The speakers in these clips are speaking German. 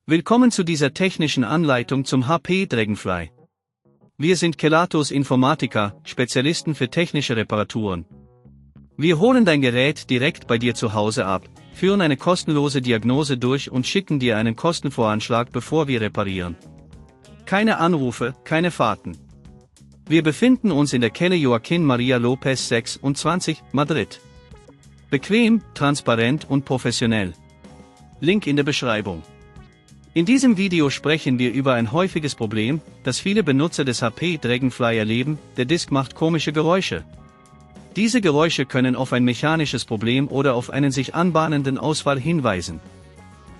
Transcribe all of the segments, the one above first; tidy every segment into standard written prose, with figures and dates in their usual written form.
Willkommen zu dieser technischen Anleitung zum HP Dragonfly. Wir sind Kelatos Informática, Spezialisten für technische Reparaturen. Wir holen dein Gerät direkt bei dir zu Hause ab, führen eine kostenlose Diagnose durch und schicken dir einen Kostenvoranschlag, bevor wir reparieren. Keine Anrufe, keine Fahrten. Wir befinden uns in der Calle Joaquín María López 26, Madrid. Bequem, transparent und professionell. Link in der Beschreibung. In diesem Video sprechen wir über ein häufiges Problem, das viele Benutzer des HP Dragonfly erleben: der Disk macht komische Geräusche. Diese Geräusche können auf ein mechanisches Problem oder auf einen sich anbahnenden Ausfall hinweisen.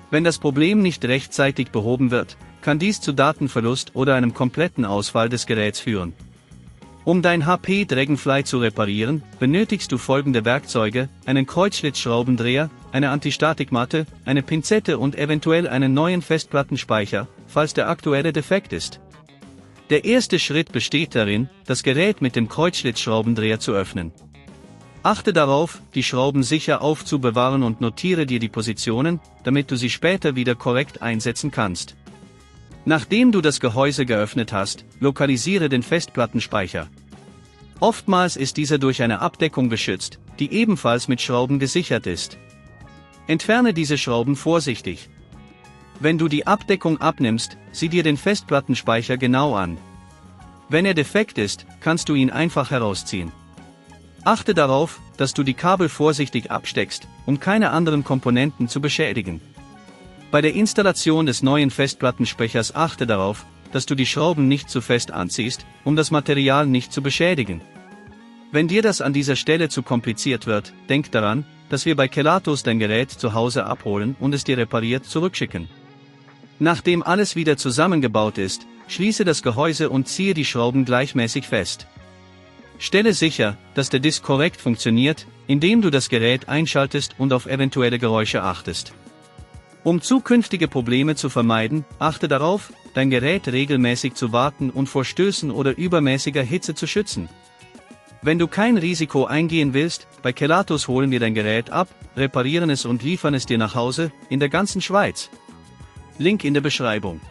Wenn das Problem nicht rechtzeitig behoben wird, kann dies zu Datenverlust oder einem kompletten Ausfall des Geräts führen. Um dein HP Dragonfly zu reparieren, benötigst du folgende Werkzeuge: einen Kreuzschlitzschraubendreher, eine Antistatikmatte, eine Pinzette und eventuell einen neuen Festplattenspeicher, falls der aktuelle defekt ist. Der erste Schritt besteht darin, das Gerät mit dem Kreuzschlitzschraubendreher zu öffnen. Achte darauf, die Schrauben sicher aufzubewahren und notiere dir die Positionen, damit du sie später wieder korrekt einsetzen kannst. Nachdem du das Gehäuse geöffnet hast, lokalisiere den Festplattenspeicher. Oftmals ist dieser durch eine Abdeckung geschützt, die ebenfalls mit Schrauben gesichert ist. Entferne diese Schrauben vorsichtig. Wenn du die Abdeckung abnimmst, sieh dir den Festplattenspeicher genau an. Wenn er defekt ist, kannst du ihn einfach herausziehen. Achte darauf, dass du die Kabel vorsichtig absteckst, um keine anderen Komponenten zu beschädigen. Bei der Installation des neuen Festplattenspeichers achte darauf, dass du die Schrauben nicht zu fest anziehst, um das Material nicht zu beschädigen. Wenn dir das an dieser Stelle zu kompliziert wird, denk daran, dass wir bei Kelatos dein Gerät zu Hause abholen und es dir repariert zurückschicken. Nachdem alles wieder zusammengebaut ist, schließe das Gehäuse und ziehe die Schrauben gleichmäßig fest. Stelle sicher, dass der Disk korrekt funktioniert, indem du das Gerät einschaltest und auf eventuelle Geräusche achtest. Um zukünftige Probleme zu vermeiden, achte darauf, dein Gerät regelmäßig zu warten und vor Stößen oder übermäßiger Hitze zu schützen. Wenn du kein Risiko eingehen willst, bei Kelatos holen wir dein Gerät ab, reparieren es und liefern es dir nach Hause, in der ganzen Schweiz. Link in der Beschreibung.